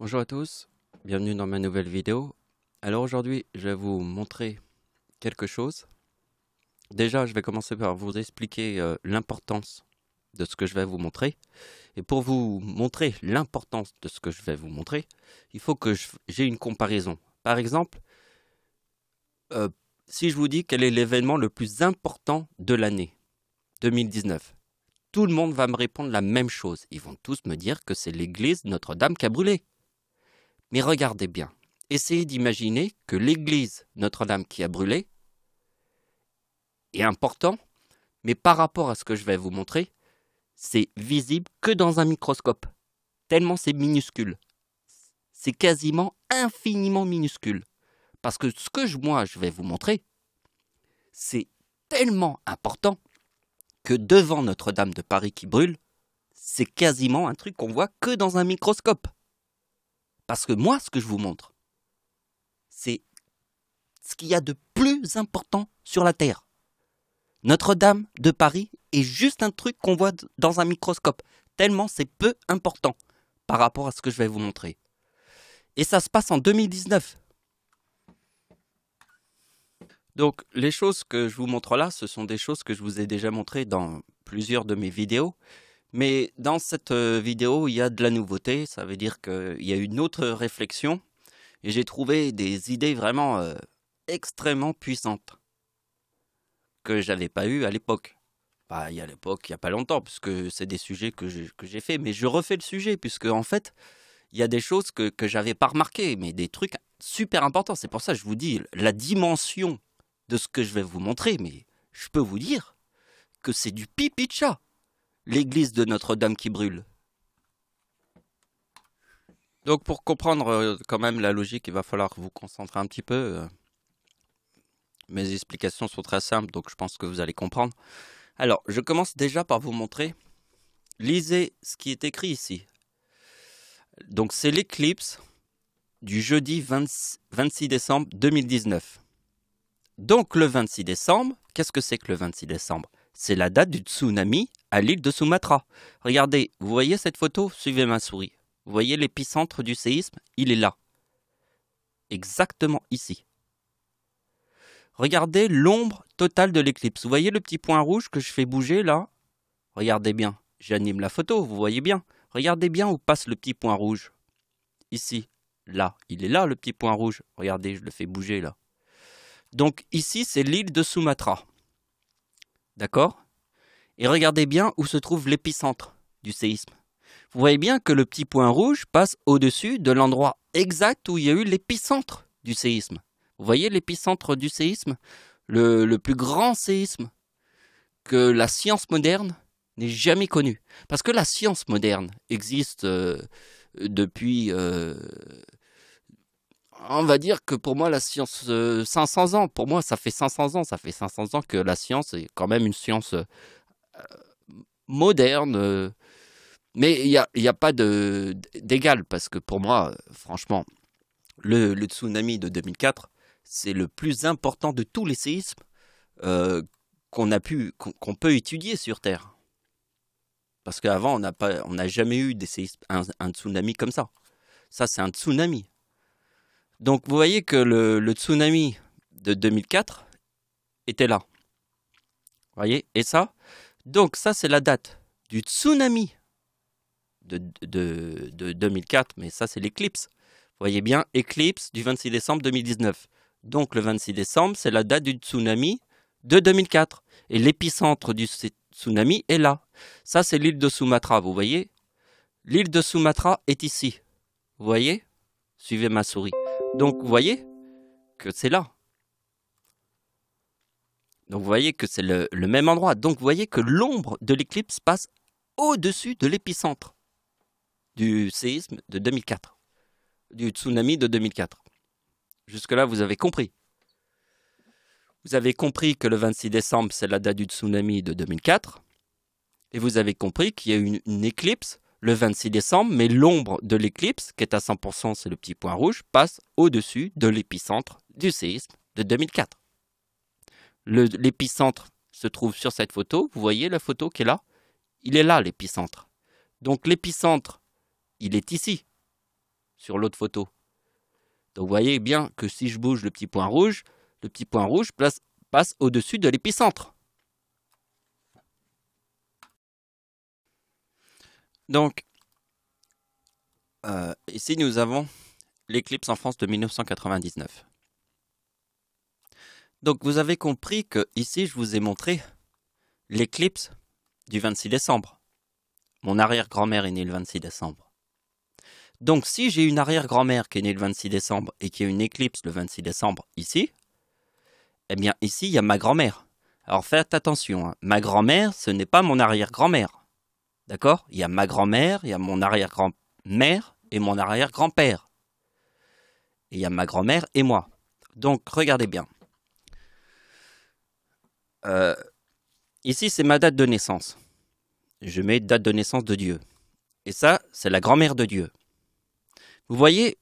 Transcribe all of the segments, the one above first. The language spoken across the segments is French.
Bonjour à tous, bienvenue dans ma nouvelle vidéo. Alors aujourd'hui, je vais vous montrer quelque chose. Déjà, je vais commencer par vous expliquer l'importance de ce que je vais vous montrer. Et pour vous montrer l'importance de ce que je vais vous montrer, il faut que j'ai une comparaison. Par exemple, euh, si je vous dis quel est l'événement le plus important de l'année 2019, tout le monde va me répondre la même chose. Ils vont tous me dire que c'est l'église Notre-Dame qui a brûlé. Mais regardez bien, essayez d'imaginer que l'église Notre-Dame qui a brûlé est important, mais par rapport à ce que je vais vous montrer, c'est visible que dans un microscope, tellement c'est minuscule. C'est quasiment infiniment minuscule. Parce que ce que moi je vais vous montrer, c'est tellement important que devant Notre-Dame de Paris qui brûle, c'est quasiment un truc qu'on voit que dans un microscope. Parce que moi, ce que je vous montre, c'est ce qu'il y a de plus important sur la Terre. Notre-Dame de Paris est juste un truc qu'on voit dans un microscope, tellement c'est peu important par rapport à ce que je vais vous montrer. Et ça se passe en 2019. Donc les choses que je vous montre là, ce sont des choses que je vous ai déjà montrées dans plusieurs de mes vidéos. Mais dans cette vidéo, il y a de la nouveauté, ça veut dire qu'il y a une autre réflexion. Et j'ai trouvé des idées vraiment extrêmement puissantes que j'avais pas eues à l'époque. Bah, il y a l'époque, il n'y a pas longtemps, puisque c'est des sujets que j'ai fait, mais je refais le sujet, puisque en fait, il y a des choses que j'avais pas remarquées, mais des trucs super importants. C'est pour ça que je vous dis la dimension de ce que je vais vous montrer, mais je peux vous dire que c'est du pipi de chat, l'église de Notre-Dame qui brûle. Donc pour comprendre quand même la logique, il va falloir vous concentrer un petit peu. Mes explications sont très simples, donc je pense que vous allez comprendre. Alors, je commence déjà par vous montrer. Lisez ce qui est écrit ici. Donc, c'est l'éclipse du jeudi 26 décembre 2019. Donc, le 26 décembre, qu'est-ce que c'est que le 26 décembre? C'est la date du tsunami à l'île de Sumatra. Regardez, vous voyez cette photo? Suivez ma souris. Vous voyez l'épicentre du séisme? Il est là. Exactement ici. Regardez l'ombre totale de l'éclipse. Vous voyez le petit point rouge que je fais bouger là? Regardez bien. J'anime la photo, vous voyez bien. Regardez bien où passe le petit point rouge. Ici, là. Il est là le petit point rouge. Regardez, je le fais bouger là. Donc ici, c'est l'île de Sumatra. D'accord? Et regardez bien où se trouve l'épicentre du séisme. Vous voyez bien que le petit point rouge passe au-dessus de l'endroit exact où il y a eu l'épicentre du séisme. Vous voyez l'épicentre du séisme? Le plus grand séisme que la science moderne n'ait jamais connu. Parce que la science moderne existe depuis... on va dire que pour moi, la science, 500 ans. Pour moi, ça fait 500 ans. Ça fait 500 ans que la science est quand même une science moderne. Mais il y a pas d'égal. Parce que pour moi, franchement, le tsunami de 2004, c'est le plus important de tous les séismes qu'on peut étudier sur Terre. Parce qu'avant, on n'a jamais eu un tsunami comme ça. Ça, c'est un tsunami. Donc, vous voyez que le tsunami de 2004 était là. Vous voyez? Et ça? Donc, ça, c'est la date du tsunami de 2004. Mais ça, c'est l'éclipse. Vous voyez bien, éclipse du 26 décembre 2019. Donc, le 26 décembre, c'est la date du tsunami de 2004. Et l'épicentre du tsunami est là. Ça, c'est l'île de Sumatra, vous voyez? L'île de Sumatra est ici. Vous voyez? Suivez ma souris. Donc, vous voyez que c'est là. Donc, vous voyez que c'est le même endroit. Donc, vous voyez que l'ombre de l'éclipse passe au-dessus de l'épicentre du séisme de 2004. Du tsunami de 2004. Jusque-là, vous avez compris. Vous avez compris que le 26 décembre, c'est la date du tsunami de 2004. Et vous avez compris qu'il y a eu une éclipse le 26 décembre, mais l'ombre de l'éclipse, qui est à 100%, c'est le petit point rouge, passe au-dessus de l'épicentre du séisme de 2004. L'épicentre se trouve sur cette photo. Vous voyez la photo qui est là? Il est là, l'épicentre. Donc l'épicentre, il est ici, sur l'autre photo. Donc vous voyez bien que si je bouge le petit point rouge passe au-dessus de l'épicentre. Donc, ici nous avons l'éclipse en France de 1999. Donc vous avez compris que ici je vous ai montré l'éclipse du 26 décembre. Mon arrière-grand-mère est née le 26 décembre. Donc si j'ai une arrière-grand-mère qui est née le 26 décembre et qui a une éclipse le 26 décembre ici, eh bien ici il y a ma grand-mère. Alors faites attention, hein. Ma grand-mère ce n'est pas mon arrière-grand-mère. D'accord? Il y a ma grand-mère, il y a mon arrière-grand-mère et mon arrière-grand-père. Et il y a ma grand-mère et moi. Donc regardez bien. Ici c'est ma date de naissance. Je mets date de naissance de Dieu. Et ça, c'est la grand-mère de Dieu. Vous voyez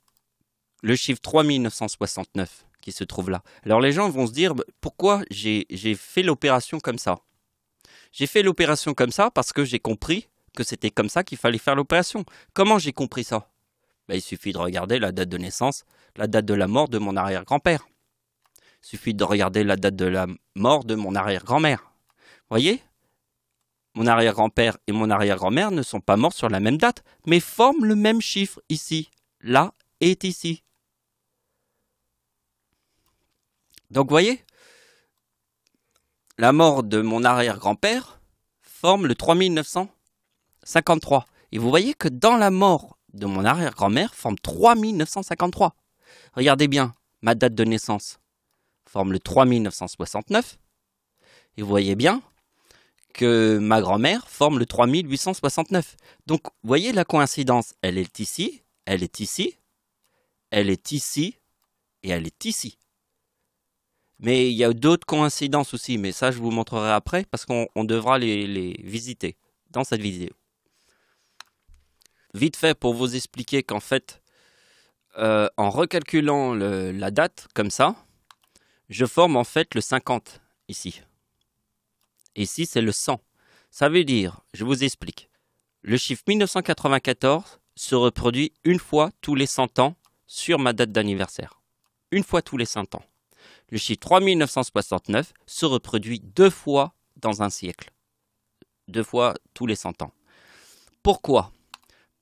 le chiffre 3969 qui se trouve là. Alors les gens vont se dire, pourquoi j'ai fait l'opération comme ça? J'ai fait l'opération comme ça parce que j'ai compris que c'était comme ça qu'il fallait faire l'opération. Comment j'ai compris ça? Il suffit de regarder la date de naissance, la date de la mort de mon arrière-grand-père. Il suffit de regarder la date de la mort de mon arrière-grand-mère. Vous voyez? Mon arrière-grand-père et mon arrière-grand-mère ne sont pas morts sur la même date, mais forment le même chiffre ici, là et ici. Donc vous voyez, la mort de mon arrière-grand-père forme le 3953. Et vous voyez que dans la mort de mon arrière-grand-mère forme 3953. Regardez bien, ma date de naissance forme le 3969. Et vous voyez bien que ma grand-mère forme le 3869. Donc, vous voyez la coïncidence, elle est ici, elle est ici, elle est ici, et elle est ici. Mais il y a d'autres coïncidences aussi, mais ça je vous montrerai après, parce qu'on devra les visiter dans cette vidéo. Vite fait, pour vous expliquer qu'en fait, en recalculant la date, comme ça, je forme en fait le 50, ici. Ici, c'est le 100. Ça veut dire, je vous explique, le chiffre 1994 se reproduit une fois tous les 100 ans sur ma date d'anniversaire. Une fois tous les 100 ans. Le chiffre 3969 se reproduit 2 fois dans un siècle. 2 fois tous les 100 ans. Pourquoi?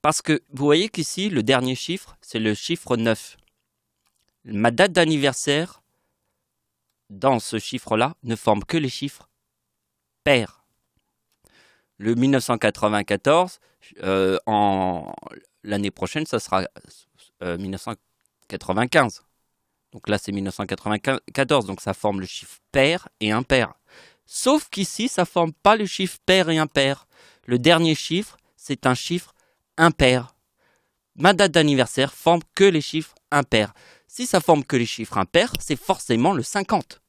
Parce que vous voyez qu'ici, le dernier chiffre, c'est le chiffre 9. Ma date d'anniversaire, dans ce chiffre-là, ne forme que les chiffres pairs. Le 1994, l'année prochaine, ça sera 1995. Donc là, c'est 1994, donc ça forme le chiffre pair et impair. Sauf qu'ici, ça ne forme pas le chiffre pair et impair. Le dernier chiffre, c'est un chiffre impair. Ma date d'anniversaire forme que les chiffres impairs. Si ça forme que les chiffres impairs, c'est forcément le 50.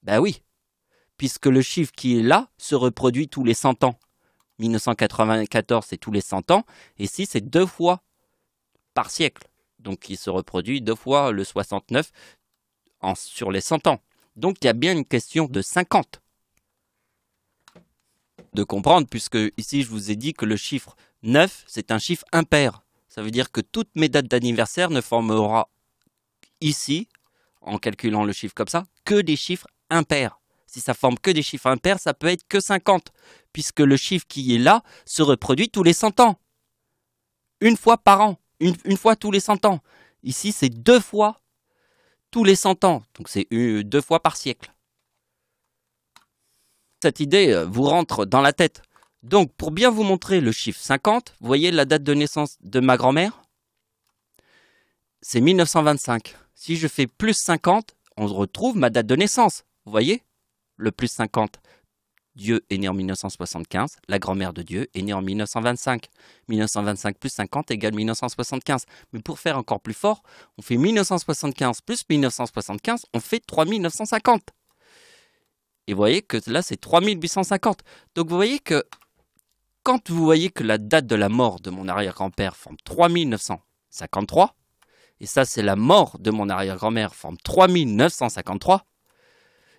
Ben oui, puisque le chiffre qui est là se reproduit tous les 100 ans. 1994, c'est tous les 100 ans, et ici, c'est 2 fois par siècle. Donc, il se reproduit 2 fois le 69 sur les 100 ans. Donc, il y a bien une question de 50. De comprendre, puisque ici, je vous ai dit que le chiffre 9, c'est un chiffre impair. Ça veut dire que toutes mes dates d'anniversaire ne formeront ici, en calculant le chiffre comme ça, que des chiffres impairs. Si ça forme que des chiffres impairs, ça peut être que 50, puisque le chiffre qui est là se reproduit tous les 100 ans. Une fois par an, une fois tous les 100 ans. Ici, c'est 2 fois tous les 100 ans, donc c'est 2 fois par siècle. Cette idée vous rentre dans la tête. Donc, pour bien vous montrer le chiffre 50, vous voyez la date de naissance de ma grand-mère? C'est 1925. Si je fais plus 50, on retrouve ma date de naissance. Vous voyez? Le plus 50. Dieu est né en 1975. La grand-mère de Dieu est née en 1925. 1925 plus 50 égale 1975. Mais pour faire encore plus fort, on fait 1975 plus 1975, on fait 3950. Et vous voyez que là, c'est 3850. Donc vous voyez que quand vous voyez que la date de la mort de mon arrière-grand-père forme 3953, et ça c'est la mort de mon arrière-grand-mère forme 3953,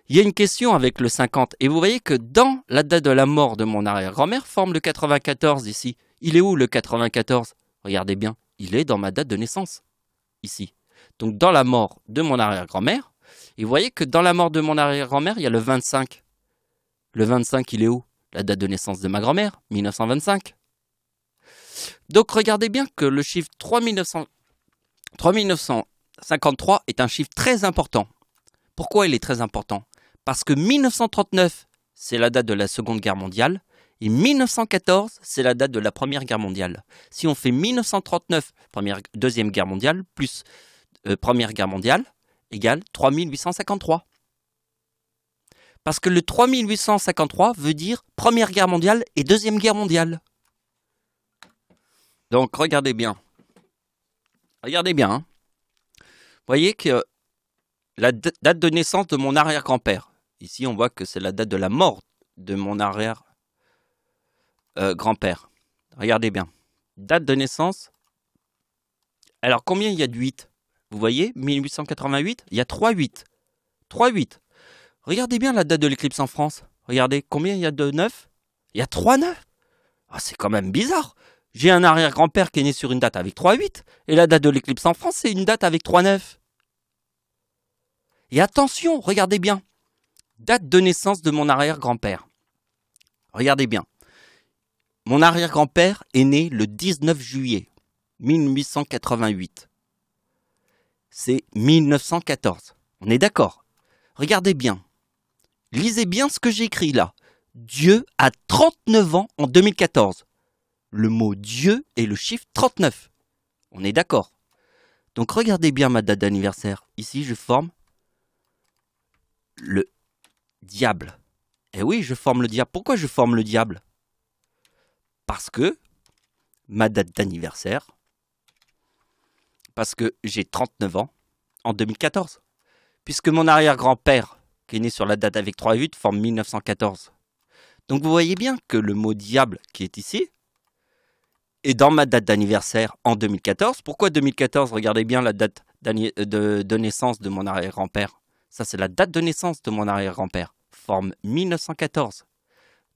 il y a une question avec le 50. Et vous voyez que dans la date de la mort de mon arrière-grand-mère forme le 94 ici. Il est où le 94? Regardez bien, il est dans ma date de naissance, ici. Donc dans la mort de mon arrière-grand-mère, et vous voyez que dans la mort de mon arrière-grand-mère, il y a le 25. Le 25, il est où? La date de naissance de ma grand-mère, 1925. Donc regardez bien que le chiffre 3953 est un chiffre très important. Pourquoi il est très important? Parce que 1939, c'est la date de la Seconde Guerre mondiale, et 1914, c'est la date de la Première Guerre mondiale. Si on fait 1939, Deuxième Guerre mondiale, plus Première Guerre mondiale, égale 3853. Parce que le 3853 veut dire Première Guerre mondiale et Deuxième Guerre mondiale. Donc regardez bien. Regardez bien. Hein. Vous voyez que la date de naissance de mon arrière-grand-père. Ici, on voit que c'est la date de la mort de mon arrière-grand-père. Regardez bien. Date de naissance. Alors, combien il y a de 8? Vous voyez, 1888, il y a 3 8. 3 8. Regardez bien la date de l'éclipse en France. Regardez, combien il y a de 9? Il y a 3 9. Ah, c'est quand même bizarre. J'ai un arrière-grand-père qui est né sur une date avec 3 8. Et la date de l'éclipse en France, c'est une date avec 3 9. Et attention, regardez bien. Date de naissance de mon arrière-grand-père. Regardez bien. Mon arrière-grand-père est né le 19 juillet 1888. C'est 1914. On est d'accord? Regardez bien. Lisez bien ce que j'ai écrit là. Dieu a 39 ans en 2014. Le mot Dieu est le chiffre 39. On est d'accord? Donc regardez bien ma date d'anniversaire. Ici, je forme le diable. Eh oui, je forme le diable. Pourquoi je forme le diable? Parce que ma date d'anniversaire, parce que j'ai 39 ans en 2014. Puisque mon arrière-grand-père, qui est né sur la date avec 3-8, forme 1914. Donc vous voyez bien que le mot diable qui est ici est dans ma date d'anniversaire en 2014. Pourquoi 2014? Regardez bien la date de naissance de mon arrière-grand-père. Ça, c'est la date de naissance de mon arrière-grand-père. Forme 1914.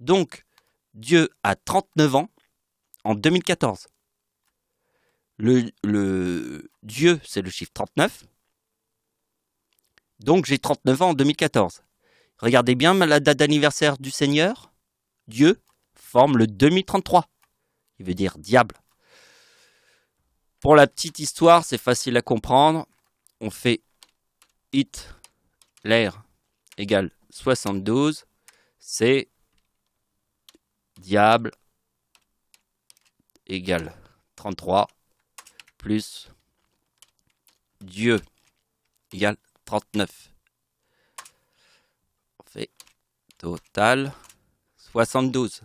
Donc, Dieu a 39 ans en 2014. Le Dieu, c'est le chiffre 39. Donc, j'ai 39 ans en 2014. Regardez bien la date d'anniversaire du Seigneur. Dieu forme le 2033. Il veut dire diable. Pour la petite histoire, c'est facile à comprendre. On fait Hitler égale 72. C'est diable égale 33 plus Dieu égale 39. On fait total 72.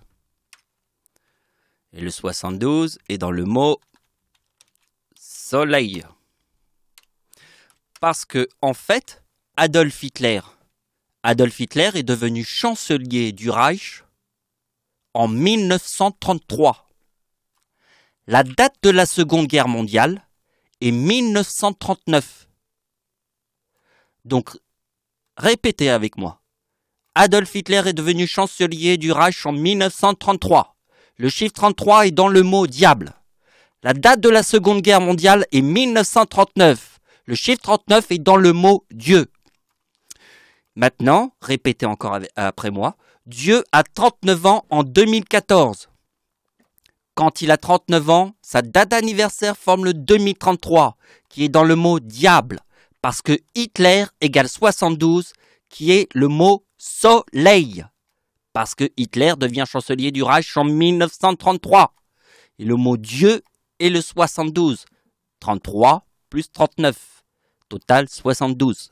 Et le 72 est dans le mot soleil. Parce que, en fait, Adolf Hitler est devenu chancelier du Reich en 1933. La date de la Seconde Guerre mondiale est 1939. Donc, répétez avec moi. Adolf Hitler est devenu chancelier du Reich en 1933. Le chiffre 33 est dans le mot diable. La date de la Seconde Guerre mondiale est 1939. Le chiffre 39 est dans le mot Dieu. Maintenant, répétez encore après moi. Dieu a 39 ans en 2014. Quand il a 39 ans, sa date d'anniversaire forme le 2033, qui est dans le mot diable, parce que Hitler égale 72, qui est le mot soleil, parce que Hitler devient chancelier du Reich en 1933. Et le mot Dieu est le 72. 33 plus 39. Total 72.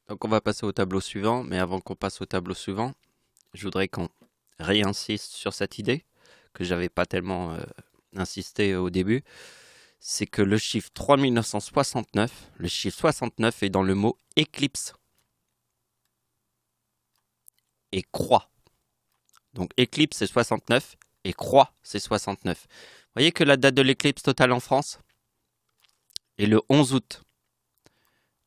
Donc on va passer au tableau suivant, mais avant qu'on passe au tableau suivant, je voudrais qu'on réinsiste sur cette idée, que j'avais pas tellement insisté au début, c'est que le chiffre 3969, le chiffre 69 est dans le mot éclipse. Et croix. Donc éclipse c'est 69 et croix c'est 69. Vous voyez que la date de l'éclipse totale en France est le 11 août.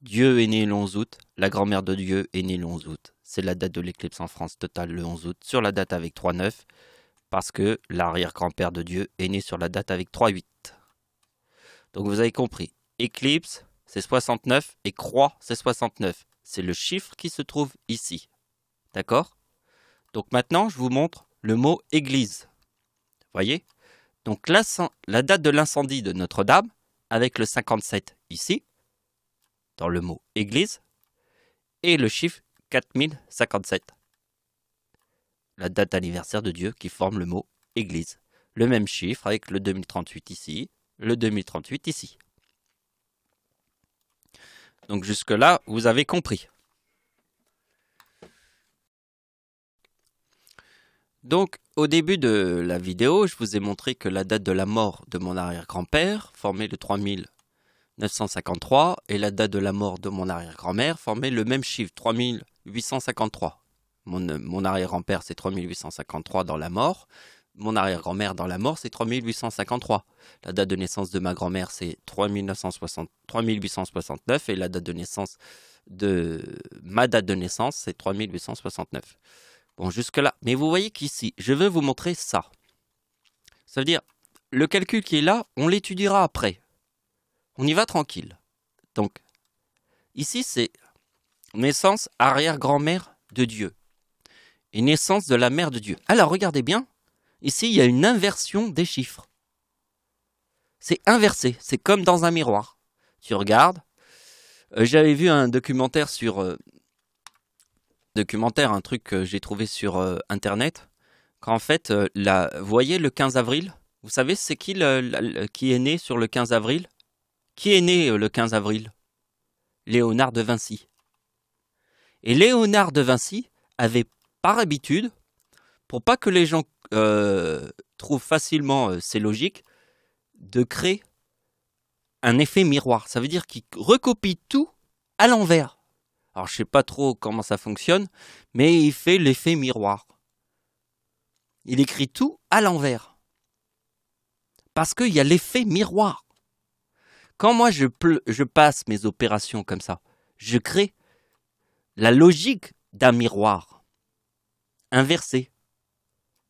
Dieu est né le 11 août, la grand-mère de Dieu est née le 11 août. C'est la date de l'éclipse en France totale le 11 août, sur la date avec 3-9. Parce que l'arrière-grand-père de Dieu est né sur la date avec 3,8. Donc vous avez compris. Éclipse, c'est 69 et croix, c'est 69. C'est le chiffre qui se trouve ici. D'accord? Donc maintenant, je vous montre le mot église. Voyez? Donc la date de l'incendie de Notre-Dame, avec le 57 ici, dans le mot église, et le chiffre 4057. La date d'anniversaire de Dieu qui forme le mot église. Le même chiffre avec le 2038 ici, le 2038 ici. Donc jusque-là, vous avez compris. Donc, au début de la vidéo, je vous ai montré que la date de la mort de mon arrière-grand-père formait le 3953 et la date de la mort de mon arrière-grand-mère formait le même chiffre, 3853. Mon arrière-grand-père, c'est 3853 dans la mort. Mon arrière-grand-mère dans la mort, c'est 3853. La date de naissance de ma grand-mère, c'est 3869 et la date de naissance de ma date de naissance, c'est 3869. Bon, jusque-là. Mais vous voyez qu'ici, je veux vous montrer ça. Ça veut dire, le calcul qui est là, on l'étudiera après. On y va tranquille. Donc, ici, c'est naissance arrière-grand-mère de Dieu. Et naissance de la mère de Dieu. Alors, regardez bien. Ici, il y a une inversion des chiffres. C'est inversé. C'est comme dans un miroir. Tu regardes. J'avais vu un documentaire sur... un truc que j'ai trouvé sur Internet. Qu'en fait, vous voyez le 15 avril? Vous savez, c'est qui qui est né sur le 15 avril? Qui est né le 15 avril? Léonard de Vinci. Et Léonard de Vinci avait par habitude, pour pas que les gens trouvent facilement ces logiques, de créer un effet miroir. Ça veut dire qu'il recopie tout à l'envers. Alors, je sais pas trop comment ça fonctionne, mais il fait l'effet miroir. Il écrit tout à l'envers. Parce qu'il y a l'effet miroir. Quand moi, je passe mes opérations comme ça, je crée la logique d'un miroir inversé.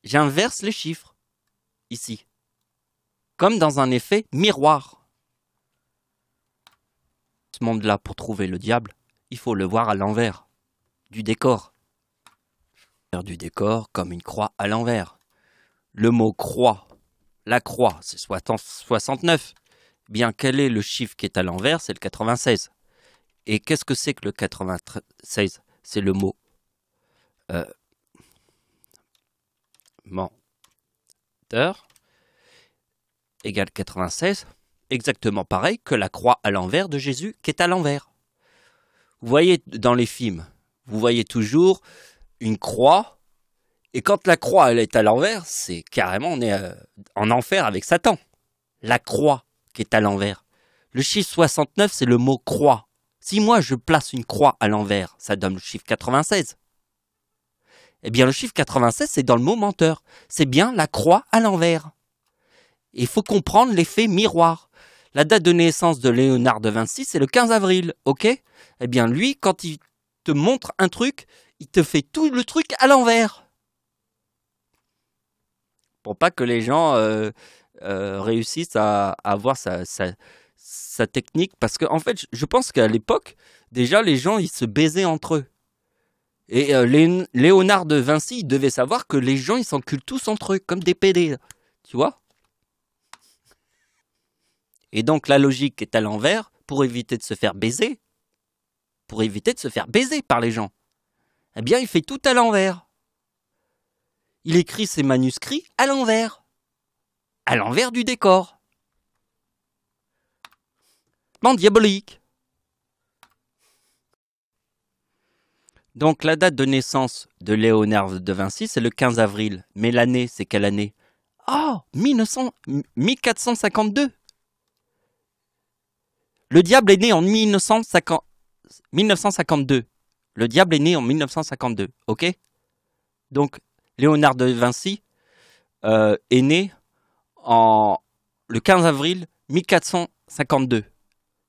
J'inverse les chiffres, ici. Comme dans un effet miroir. Ce monde-là, pour trouver le diable, il faut le voir à l'envers du décor. Du décor comme une croix à l'envers. Le mot croix, la croix, c'est 69. Bien, quel est le chiffre qui est à l'envers? C'est le 96. Et qu'est-ce que c'est que le 96? C'est le mot menteur égale 96. Exactement pareil que la croix à l'envers de Jésus qui est à l'envers. Vous voyez dans les films, vous voyez toujours une croix, et quand la croix elle est à l'envers, c'est carrément on est en enfer avec Satan. La croix qui est à l'envers. Le chiffre 69, c'est le mot croix. Si moi je place une croix à l'envers, ça donne le chiffre 96. Eh bien le chiffre 96, c'est dans le mot menteur. C'est bien la croix à l'envers. Il faut comprendre l'effet miroir. La date de naissance de Léonard de Vinci, c'est le 15 avril, ok? Eh bien, lui, quand il te montre un truc, il te fait tout le truc à l'envers. Pour pas que les gens réussissent à avoir sa technique. Parce qu'en fait, je pense qu'à l'époque, déjà, les gens, ils se baisaient entre eux. Et Léonard de Vinci, il devait savoir que les gens, ils s'enculent tous entre eux, comme des PD. Tu vois? Et donc la logique est à l'envers pour éviter de se faire baiser. Pour éviter de se faire baiser par les gens. Eh bien, il fait tout à l'envers. Il écrit ses manuscrits à l'envers. À l'envers du décor. Diabolique. Donc la date de naissance de Léonard de Vinci, c'est le 15 avril. Mais l'année, c'est quelle année? Oh, 1452. Le diable est né en 1952. Le diable est né en 1952, ok? Donc, Léonard de Vinci est né le 15 avril 1452.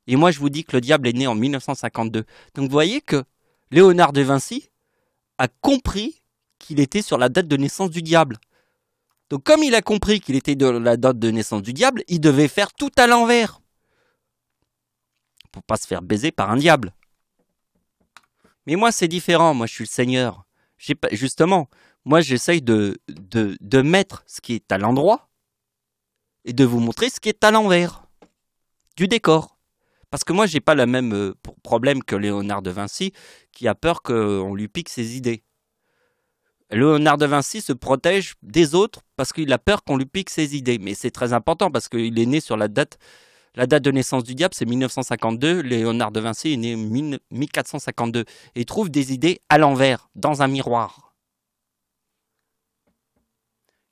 Et moi, je vous dis que le diable est né en 1952. Donc, vous voyez que Léonard de Vinci a compris qu'il était sur la date de naissance du diable. Donc comme il a compris qu'il était de la date de naissance du diable, il devait faire tout à l'envers. Pour pas se faire baiser par un diable. Mais moi c'est différent, moi je suis le Seigneur. Justement, moi j'essaye de mettre ce qui est à l'endroit et de vous montrer ce qui est à l'envers du décor. Parce que moi j'ai pas le même problème que Léonard de Vinci qui a peur qu'on lui pique ses idées. Léonard de Vinci se protège des autres parce qu'il a peur qu'on lui pique ses idées. Mais c'est très important parce qu'il est né sur la date de naissance du diable, c'est 1952. Léonard de Vinci est né en 1452. Et il trouve des idées à l'envers, dans un miroir.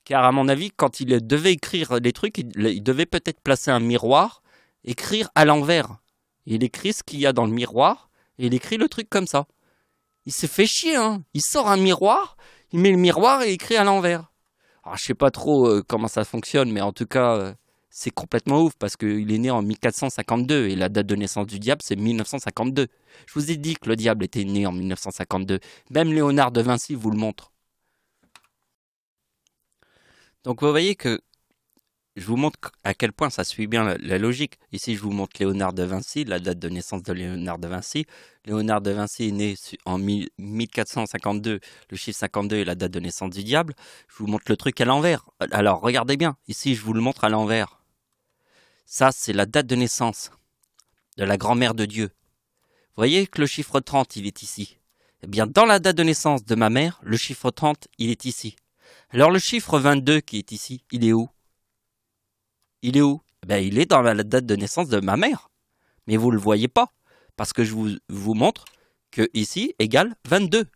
Car à mon avis, quand il devait écrire les trucs, il devait peut-être placer un miroir, écrire à l'envers. Il écrit ce qu'il y a dans le miroir, et il écrit le truc comme ça. Il s'est fait chier, hein. Il sort un miroir, il met le miroir et il écrit à l'envers. Alors, je sais pas trop comment ça fonctionne, mais en tout cas, c'est complètement ouf parce qu'il est né en 1452 et la date de naissance du diable, c'est 1952. Je vous ai dit que le diable était né en 1952. Même Léonard de Vinci vous le montre. Donc vous voyez que je vous montre à quel point ça suit bien la logique. Ici, je vous montre Léonard de Vinci, la date de naissance de Léonard de Vinci. Léonard de Vinci est né en 1452, le chiffre 52 est la date de naissance du diable. Je vous montre le truc à l'envers. Alors, regardez bien, ici, je vous le montre à l'envers. Ça, c'est la date de naissance de la grand-mère de Dieu. Vous voyez que le chiffre 30, il est ici. Eh bien, dans la date de naissance de ma mère, le chiffre 30, il est ici. Alors, le chiffre 22 qui est ici, il est où? Il est où? Ben, il est dans la date de naissance de ma mère. Mais vous ne le voyez pas. Parce que je vous montre que ici égale 22.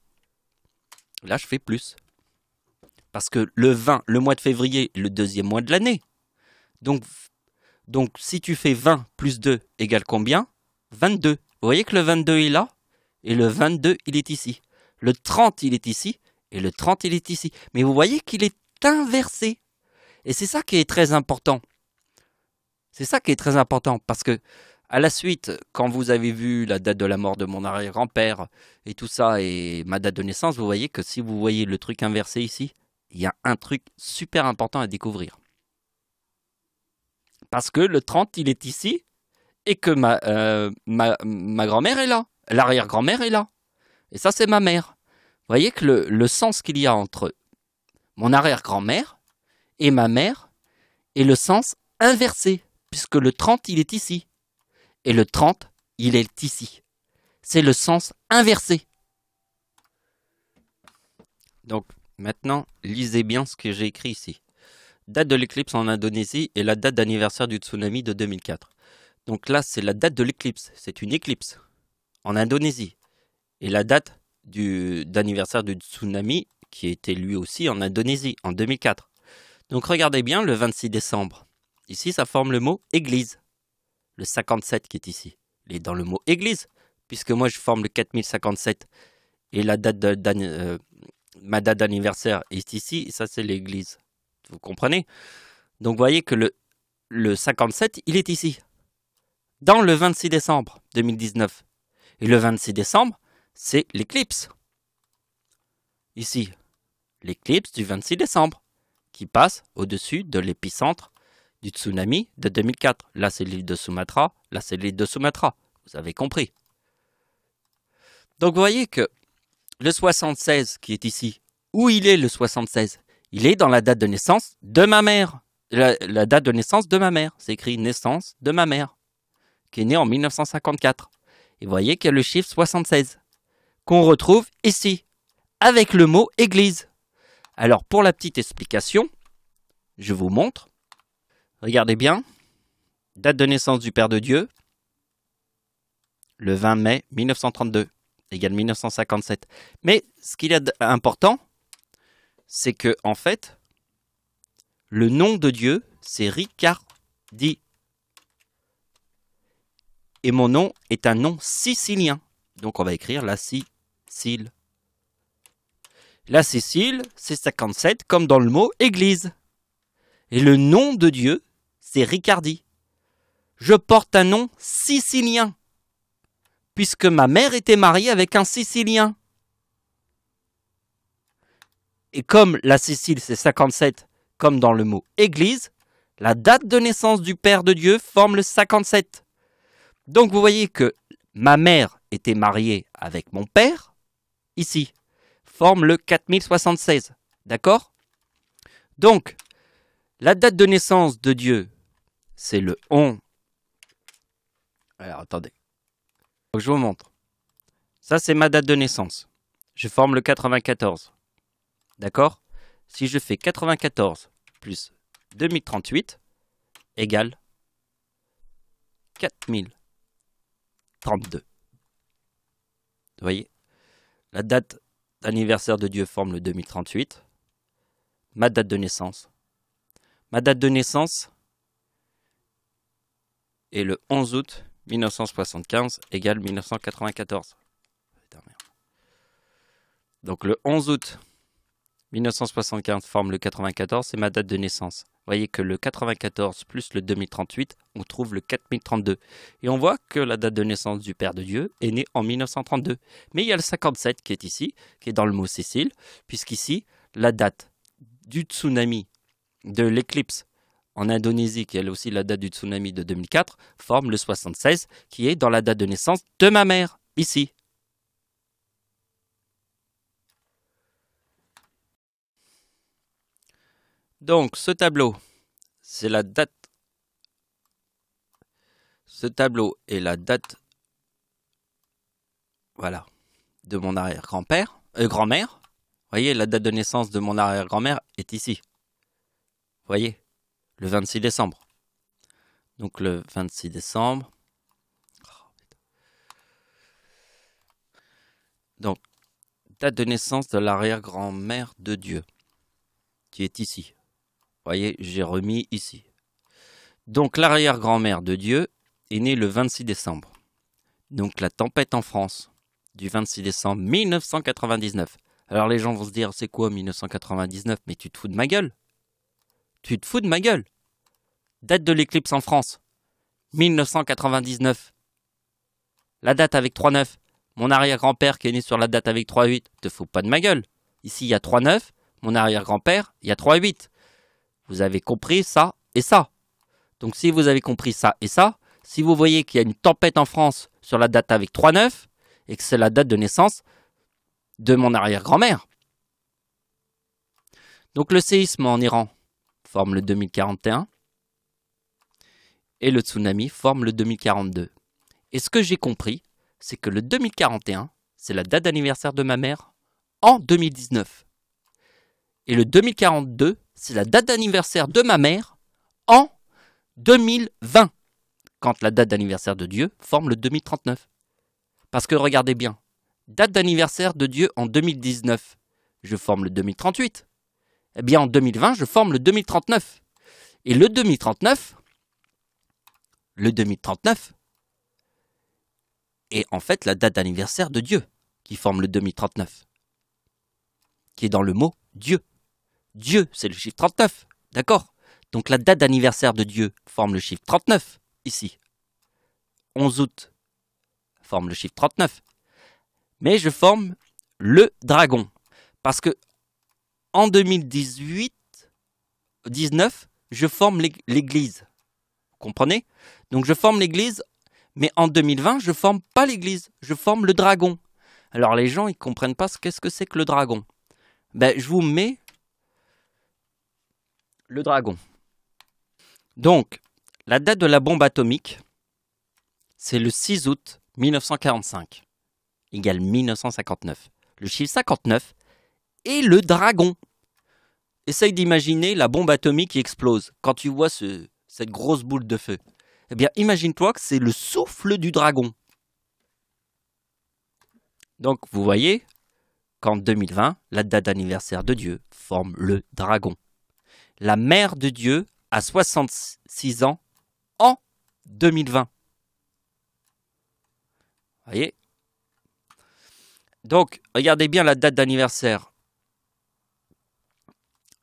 Là, je fais plus. Parce que le 20, le mois de février, le deuxième mois de l'année. Donc, si tu fais 20 plus 2 égale combien? 22. Vous voyez que le 22 est là? Et le 22, il est ici. Le 30, il est ici. Et le 30, il est ici. Mais vous voyez qu'il est inversé. Et c'est ça qui est très important. C'est ça qui est très important. Parce que, à la suite, quand vous avez vu la date de la mort de mon arrière-grand-père et tout ça, et ma date de naissance, vous voyez que si vous voyez le truc inversé ici, il y a un truc super important à découvrir. Parce que le 30, il est ici, et que ma grand-mère est là. L'arrière-grand-mère est là. Et ça, c'est ma mère. Vous voyez que le sens qu'il y a entre mon arrière-grand-mère et ma mère est le sens inversé, puisque le 30, il est ici. Et le 30, il est ici. C'est le sens inversé. Donc, maintenant, lisez bien ce que j'ai écrit ici. Date de l'éclipse en Indonésie et la date d'anniversaire du tsunami de 2004. Donc là, c'est la date de l'éclipse. C'est une éclipse en Indonésie. Et la date d'anniversaire du tsunami qui était lui aussi en Indonésie en 2004. Donc regardez bien le 26 décembre. Ici, ça forme le mot église. Le 57 qui est ici. Il est dans le mot église, puisque moi je forme le 4057. Et la date ma date d'anniversaire est ici, et ça c'est l'église. Vous comprenez? Donc vous voyez que le 57, il est ici. Dans le 26 décembre 2019. Et le 26 décembre, c'est l'éclipse. Ici, l'éclipse du 26 décembre, qui passe au-dessus de l'épicentre du tsunami de 2004. Là, c'est l'île de Sumatra. Là, c'est l'île de Sumatra. Vous avez compris. Donc, vous voyez que le 76 qui est ici, où il est le 76? Il est dans la date de naissance de ma mère. La date de naissance de ma mère. C'est écrit naissance de ma mère, qui est née en 1954. Et vous voyez qu'il y a le chiffre 76, qu'on retrouve ici, avec le mot église. Alors, pour la petite explication, je vous montre. Regardez bien, date de naissance du Père de Dieu, le 20 mai 1932, égale 1957. Mais ce qu'il y a d'important, c'est que, en fait, le nom de Dieu, c'est Ricardi. Et mon nom est un nom sicilien. Donc on va écrire la Sicile. La Sicile, c'est 57, comme dans le mot église. Et le nom de Dieu, c'est Ricardi. Je porte un nom sicilien, puisque ma mère était mariée avec un Sicilien. Et comme la Sicile, c'est 57, comme dans le mot église, la date de naissance du Père de Dieu forme le 57. Donc vous voyez que ma mère était mariée avec mon père, ici, forme le 4076. D'accord? Donc, la date de naissance de Dieu, c'est le 11. Alors, attendez. Donc, je vous montre. Ça, c'est ma date de naissance. Je forme le 94. D'accord? Si je fais 94 plus 2038 égale 4032. Vous voyez? La date d'anniversaire de Dieu forme le 2038. Ma date de naissance. Ma date de naissance est le 11 août 1975 égale 1994. Donc le 11 août 1975 forme le 94, c'est ma date de naissance. Vous voyez que le 94 plus le 2038, on trouve le 4032. Et on voit que la date de naissance du Père de Dieu est née en 1932. Mais il y a le 57 qui est ici, qui est dans le mot Sicile, puisqu'ici, la date du tsunami, de l'éclipse en Indonésie, qui est aussi la date du tsunami de 2004, forme le 76, qui est dans la date de naissance de ma mère, ici. Donc, ce tableau, c'est la date. Ce tableau est la date, voilà, de mon arrière-grand-père, grand-mère. Vous voyez, la date de naissance de mon arrière-grand-mère est ici. Vous voyez, le 26 décembre. Donc, le 26 décembre. Donc, date de naissance de l'arrière-grand-mère de Dieu, qui est ici. Vous voyez, j'ai remis ici. Donc, l'arrière-grand-mère de Dieu est née le 26 décembre. Donc, la tempête en France du 26 décembre 1999. Alors, les gens vont se dire, c'est quoi 1999? Mais tu te fous de ma gueule? Tu te fous de ma gueule? Date de l'éclipse en France 1999. La date avec 3-9. Mon arrière-grand-père qui est né sur la date avec 3-8. Te fous pas de ma gueule. Ici, il y a 3-9. Mon arrière-grand-père, il y a 3-8. Vous avez compris ça et ça. Donc, si vous avez compris ça et ça, si vous voyez qu'il y a une tempête en France sur la date avec 3-9 et que c'est la date de naissance de mon arrière-grand-mère. Donc, le séisme en Iran forme le 2041 et le tsunami forme le 2042. Et ce que j'ai compris, c'est que le 2041, c'est la date d'anniversaire de ma mère en 2019. Et le 2042, c'est la date d'anniversaire de ma mère en 2020, quand la date d'anniversaire de Dieu forme le 2039. Parce que regardez bien, date d'anniversaire de Dieu en 2019, je forme le 2038. Eh bien en 2020, je forme le 2039. Et le 2039 est en fait la date d'anniversaire de Dieu qui forme le 2039, qui est dans le mot Dieu. Dieu, c'est le chiffre 39, d'accord? Donc la date d'anniversaire de Dieu forme le chiffre 39, ici. 11 août forme le chiffre 39. Mais je forme le dragon. Parce que en 2018, 19, je forme l'église. Vous comprenez? Donc je forme l'église, mais en 2020, je forme pas l'église, je forme le dragon. Alors les gens, ils comprennent pas qu'est-ce que c'est que le dragon. Ben, je vous mets le dragon. Donc, la date de la bombe atomique, c'est le 6 août 1945, égale 1959. Le chiffre 59 est le dragon. Essaye d'imaginer la bombe atomique qui explose. Quand tu vois cette grosse boule de feu, eh bien, imagine-toi que c'est le souffle du dragon. Donc, vous voyez qu'en 2020, la date d'anniversaire de Dieu forme le dragon. La mère de Dieu a 66 ans en 2020. Vous voyez? Donc, regardez bien la date d'anniversaire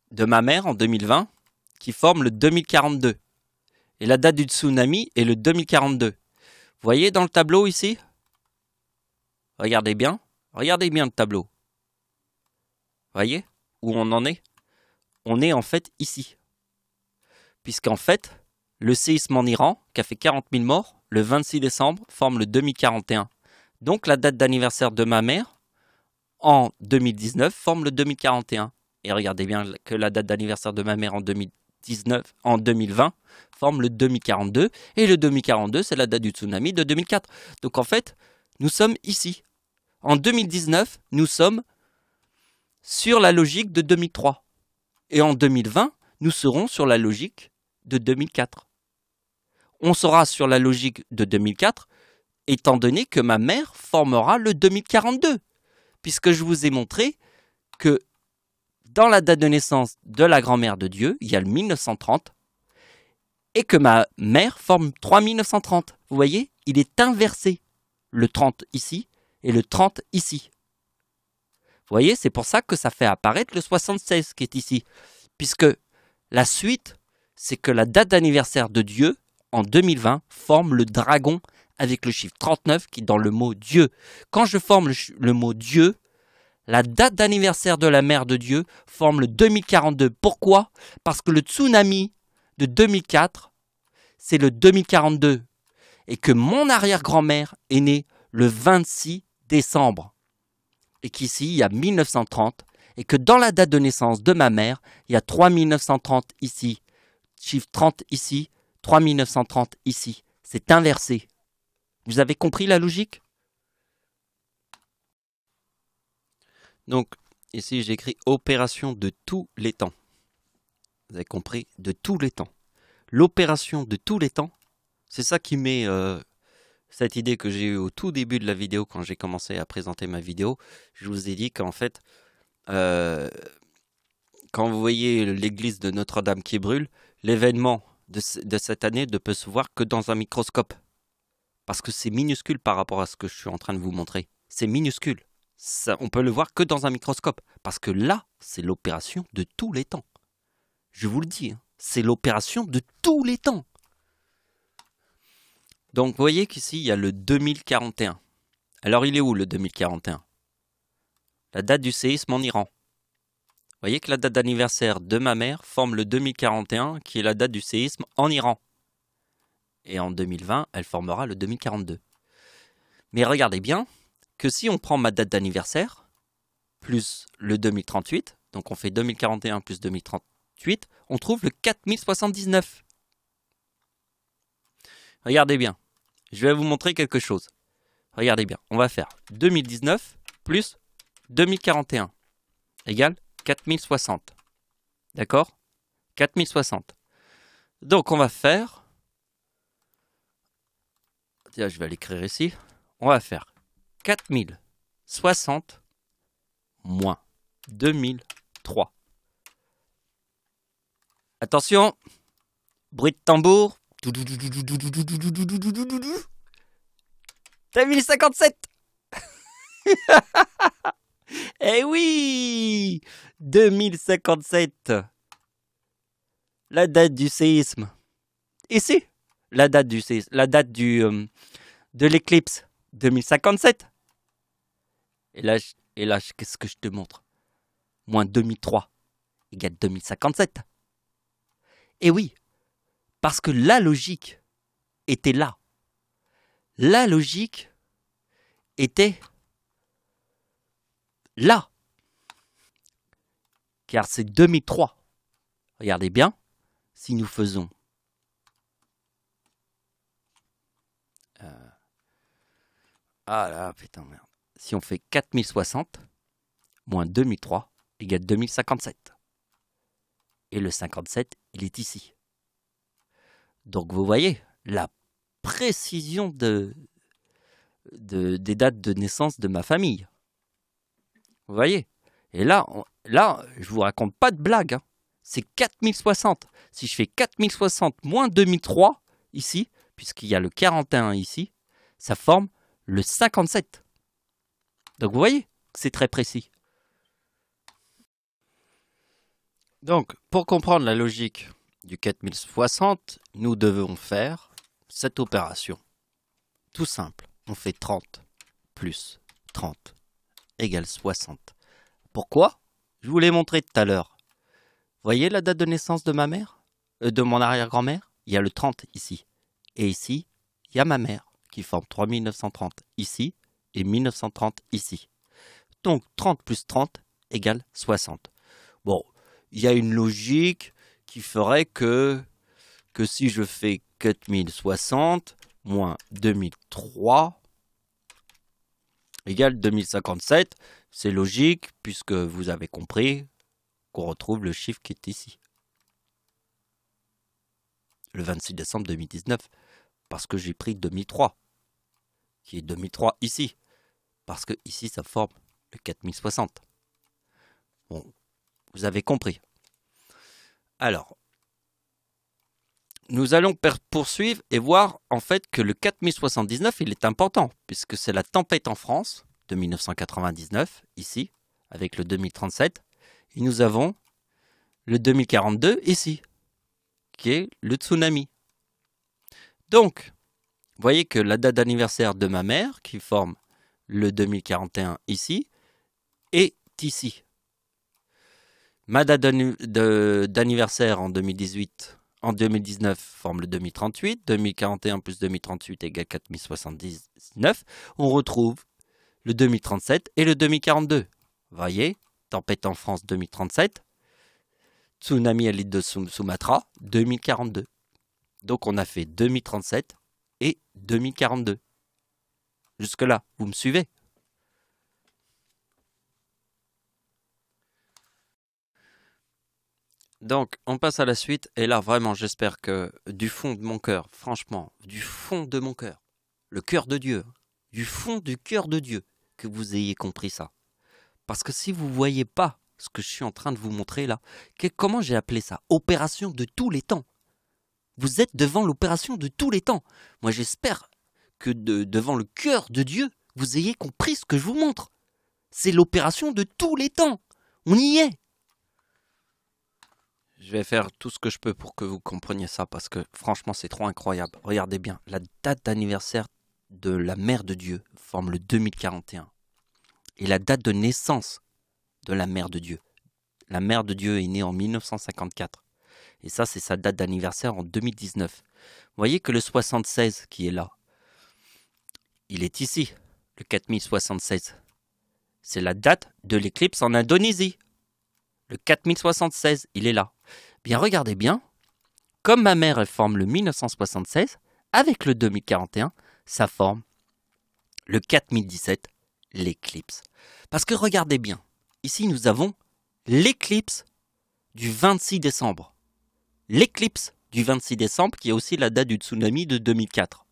de ma mère en 2020 qui forme le 2042. Et la date du tsunami est le 2042. Vous voyez dans le tableau ici? Regardez bien le tableau. Vous voyez où on en est? on est en fait ici. Puisqu'en fait, le séisme en Iran, qui a fait 40 000 morts, le 26 décembre, forme le 2041. Donc la date d'anniversaire de ma mère, en 2019, forme le 2041. Et regardez bien que la date d'anniversaire de ma mère en 2020, forme le 2042. Et le 2042, c'est la date du tsunami de 2004. Donc en fait, nous sommes ici. En 2019, nous sommes sur la logique de 2003. Et en 2020, nous serons sur la logique de 2004. On sera sur la logique de 2004, étant donné que ma mère formera le 2042. Puisque je vous ai montré que dans la date de naissance de la grand-mère de Dieu, il y a le 1930, et que ma mère forme 3930. Vous voyez, il est inversé. Le 30 ici et le 30 ici. Vous voyez, c'est pour ça que ça fait apparaître le 76 qui est ici. Puisque la suite, c'est que la date d'anniversaire de Dieu, en 2020, forme le dragon avec le chiffre 39 qui est dans le mot Dieu. Quand je forme le mot Dieu, la date d'anniversaire de la mère de Dieu forme le 2042. Pourquoi? Parce que le tsunami de 2004, c'est le 2042. Et que mon arrière-grand-mère est née le 26 décembre. Et qu'ici, il y a 1930. Et que dans la date de naissance de ma mère, il y a 3930 ici. Chiffre 30 ici, 3930 ici. C'est inversé. Vous avez compris la logique? Donc, ici, j'écris opération de tous les temps. Vous avez compris? De tous les temps. L'opération de tous les temps, c'est ça qui met cette idée que j'ai eue au tout début de la vidéo, quand j'ai commencé à présenter ma vidéo. Je vous ai dit qu'en fait, quand vous voyez l'église de Notre-Dame qui brûle, l'événement de cette année ne peut se voir que dans un microscope. Parce que c'est minuscule par rapport à ce que je suis en train de vous montrer. C'est minuscule. Ça, on peut le voir que dans un microscope. Parce que là, c'est l'opération de tous les temps. Je vous le dis, hein, c'est l'opération de tous les temps. Donc, vous voyez qu'ici, il y a le 2041. Alors, il est où le 2041? La date du séisme en Iran. Vous voyez que la date d'anniversaire de ma mère forme le 2041, qui est la date du séisme en Iran. Et en 2020, elle formera le 2042. Mais regardez bien que si on prend ma date d'anniversaire, plus le 2038, donc on fait 2041 plus 2038, on trouve le 4079. Regardez bien, je vais vous montrer quelque chose. Regardez bien, on va faire 2019 plus 2041 égale 4060. D'accord? 4060. Donc on va faire... Tiens, je vais l'écrire ici. On va faire 4060 moins 2003. Attention, bruit de tambour. 2057. Eh oui, 2057. La date du séisme. Ici, la date du séisme, la date de l'éclipse. 2057. Et là, qu'est-ce que je te montre? Moins 2003 égale 2057. Et oui, parce que la logique était là. La logique était là. Car c'est 2003. Regardez bien, si nous faisons... Ah là, putain, merde. Si on fait 4060 moins 2003 égale 2057. Et le 57, il est ici. Donc vous voyez, la précision des dates de naissance de ma famille. Vous voyez? Et là, je vous raconte pas de blague. Hein. C'est 4060. Si je fais 4060 moins 2003 ici, puisqu'il y a le 41 ici, ça forme le 57. Donc vous voyez, c'est très précis. Donc, pour comprendre la logique du 4060, nous devons faire cette opération. Tout simple, on fait 30 plus 30 égale 60. Pourquoi? Je vous l'ai montré tout à l'heure. voyez la date de naissance de ma mère? De mon arrière-grand-mère? Il y a le 30 ici. Et ici, il y a ma mère qui forme 3930 ici et 1930 ici. Donc 30 plus 30 égale 60. Bon, il y a une logique qui ferait que si je fais 4060 moins 2003 égale 2057, c'est logique puisque vous avez compris qu'on retrouve le chiffre qui est ici. Le 26 décembre 2019, parce que j'ai pris 2003, qui est 2003 ici, parce que ici ça forme le 4060. Bon, vous avez compris. Alors, nous allons poursuivre et voir en fait que le 4079 il est important, puisque c'est la tempête en France de 1999, ici, avec le 2037, et nous avons le 2042 ici, qui est le tsunami. Donc, vous voyez que la date d'anniversaire de ma mère, qui forme le 2041 ici, est ici. Ma date d'anniversaire en 2019 forme le 2038, 2041 plus 2038 égale 4079. On retrouve le 2037 et le 2042. Vous voyez, tempête en France 2037, tsunami à l'île de Sumatra 2042. Donc on a fait 2037 et 2042. Jusque-là, vous me suivez? Donc, on passe à la suite. Et là, vraiment, j'espère que du fond de mon cœur, franchement, du fond de mon cœur, le cœur de Dieu, du fond du cœur de Dieu, que vous ayez compris ça. Parce que si vous ne voyez pas ce que je suis en train de vous montrer là, comment j'ai appelé ça? Opération de tous les temps. Vous êtes devant l'opération de tous les temps. Moi, j'espère que devant le cœur de Dieu, vous ayez compris ce que je vous montre. C'est l'opération de tous les temps. On y est. Je vais faire tout ce que je peux pour que vous compreniez ça, parce que franchement, c'est trop incroyable. Regardez bien, la date d'anniversaire de la Mère de Dieu forme le 2041. Et la date de naissance de la Mère de Dieu. La Mère de Dieu est née en 1954. Et ça, c'est sa date d'anniversaire en 2019. Vous voyez que le 76 qui est là, il est ici, le 4076. C'est la date de l'éclipse en Indonésie. Le 4076, il est là. Bien, regardez bien. Comme ma mère, elle forme le 1976, avec le 2041, ça forme le 4017, l'éclipse. Parce que regardez bien, ici nous avons l'éclipse du 26 décembre. L'éclipse du 26 décembre, qui est aussi la date du tsunami de 2004.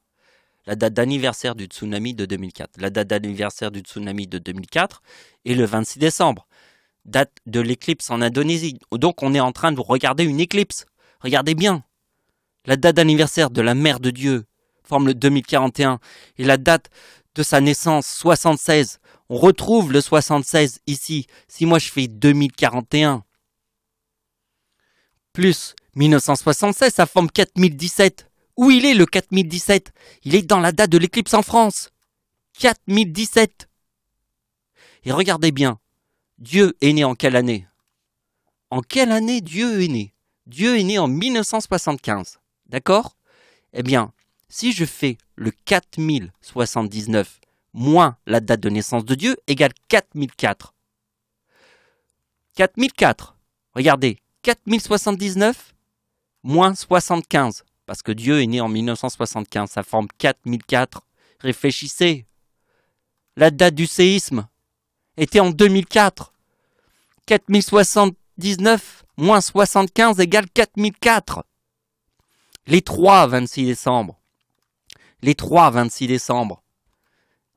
La date d'anniversaire du tsunami de 2004. La date d'anniversaire du tsunami de 2004 est le 26 décembre. Date de l'éclipse en Indonésie. Donc on est en train de regarder une éclipse. Regardez bien. La date d'anniversaire de la Mère de Dieu forme le 2041. Et la date de sa naissance, 76. On retrouve le 76 ici. Si moi je fais 2041 plus 1976, ça forme 4017. Où il est le 4017? Il est dans la date de l'éclipse en France. 4017. Et regardez bien. Dieu est né en quelle année? En quelle année Dieu est né? Dieu est né en 1975. D'accord? Eh bien, si je fais le 4079 moins la date de naissance de Dieu égale 4004. 4004. Regardez, 4079 moins 75. Parce que Dieu est né en 1975. Ça forme 4004. Réfléchissez. La date du séisme était en 2004. 4079 moins 75 égale 4004. Les 3 26 décembre. Les 3 26 décembre.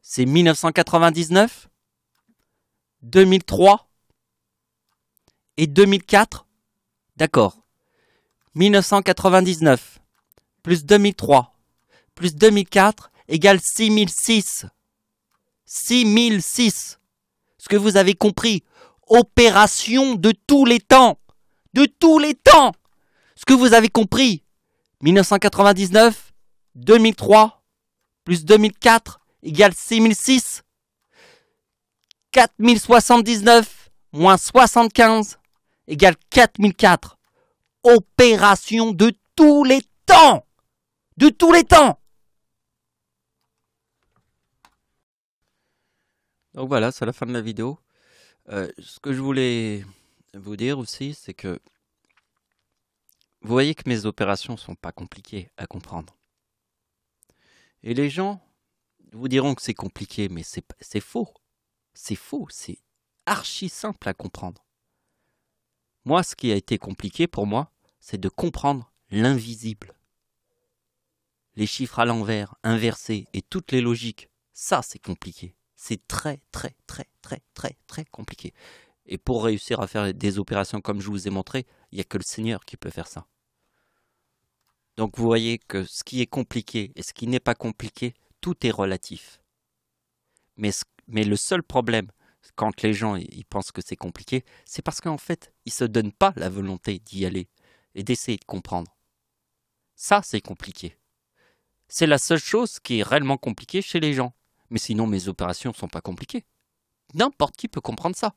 C'est 1999, 2003 et 2004. D'accord. 1999 plus 2003 plus 2004 égale 6006. 6006. Ce que vous avez compris, opération de tous les temps. De tous les temps. Ce que vous avez compris, 1999, 2003, plus 2004, égale 6006. 4079, moins 75, égale 4004. Opération de tous les temps. De tous les temps. Donc voilà, c'est la fin de la vidéo. Ce que je voulais vous dire aussi, c'est que vous voyez que mes opérations sont pas compliquées à comprendre. Et les gens vous diront que c'est compliqué, mais c'est faux. C'est faux, c'est archi simple à comprendre. Moi, ce qui a été compliqué pour moi, c'est de comprendre l'invisible. Les chiffres à l'envers, inversés et toutes les logiques, ça c'est compliqué. C'est très compliqué. Et pour réussir à faire des opérations comme je vous ai montré, il n'y a que le Seigneur qui peut faire ça. Donc vous voyez que ce qui est compliqué et ce qui n'est pas compliqué, tout est relatif. Mais le seul problème, quand les gens ils pensent que c'est compliqué, c'est parce qu'en fait, ils ne se donnent pas la volonté d'y aller et d'essayer de comprendre. Ça, c'est compliqué. C'est la seule chose qui est réellement compliquée chez les gens. Mais sinon, mes opérations ne sont pas compliquées. N'importe qui peut comprendre ça.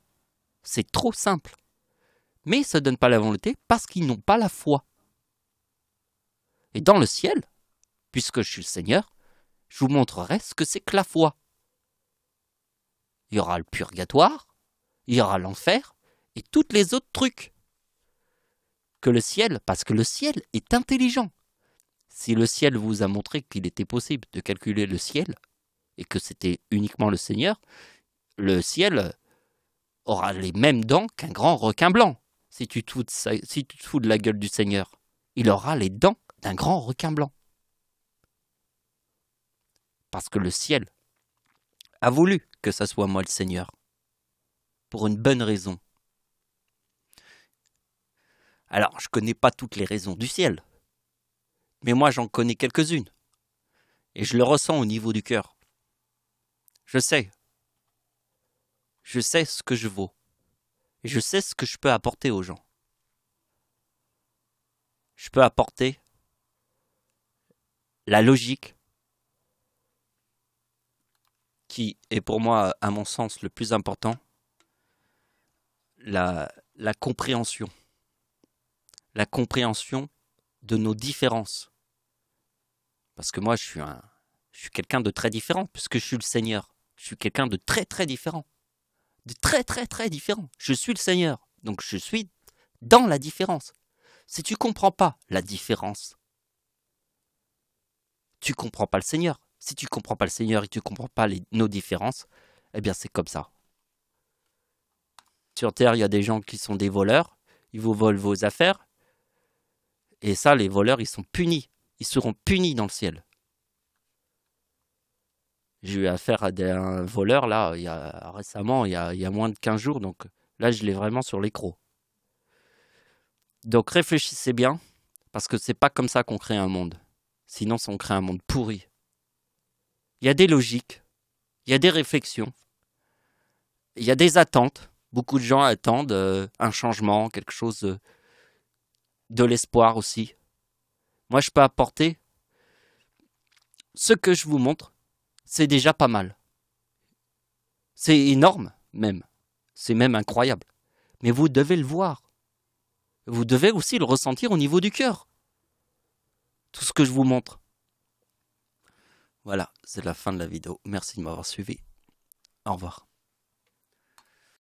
C'est trop simple. Mais ils ne se donnent pas la volonté parce qu'ils n'ont pas la foi. Et dans le ciel, puisque je suis le Seigneur, je vous montrerai ce que c'est que la foi. Il y aura le purgatoire, il y aura l'enfer et tous les autres trucs. Que le ciel, parce que le ciel est intelligent. Si le ciel vous a montré qu'il était possible de calculer le ciel, et que c'était uniquement le Seigneur, le ciel aura les mêmes dents qu'un grand requin blanc. Si tu te fous de la gueule du Seigneur, il aura les dents d'un grand requin blanc. Parce que le ciel a voulu que ça soit moi le Seigneur. Pour une bonne raison. Alors, je ne connais pas toutes les raisons du ciel. Mais moi, j'en connais quelques-unes. Et je le ressens au niveau du cœur. Je sais. Je sais ce que je vaux. Et je sais ce que je peux apporter aux gens. Je peux apporter la logique qui est pour moi, à mon sens, le plus important, la compréhension. La compréhension de nos différences. Parce que moi, je suis quelqu'un de très différent, puisque je suis le Seigneur. Je suis quelqu'un de très différent. De très différent. Je suis le Seigneur. Donc je suis dans la différence. Si tu ne comprends pas la différence, tu ne comprends pas le Seigneur. Si tu ne comprends pas le Seigneur et tu ne comprends pas nos différences, eh bien c'est comme ça. Sur Terre, il y a des gens qui sont des voleurs. Ils vous volent vos affaires. Et ça, les voleurs, ils sont punis. Ils seront punis dans le ciel. J'ai eu affaire à un voleur, là, récemment, il y a moins de 15 jours. Donc là, je l'ai vraiment sur l'écrou. Donc réfléchissez bien, parce que c'est pas comme ça qu'on crée un monde. Sinon, on crée un monde pourri. Il y a des logiques, il y a des réflexions, il y a des attentes. Beaucoup de gens attendent un changement, quelque chose, de l'espoir aussi. Moi, je peux apporter ce que je vous montre, c'est déjà pas mal. C'est énorme, même. C'est même incroyable. Mais vous devez le voir. Vous devez aussi le ressentir au niveau du cœur. Tout ce que je vous montre. Voilà, c'est la fin de la vidéo. Merci de m'avoir suivi. Au revoir.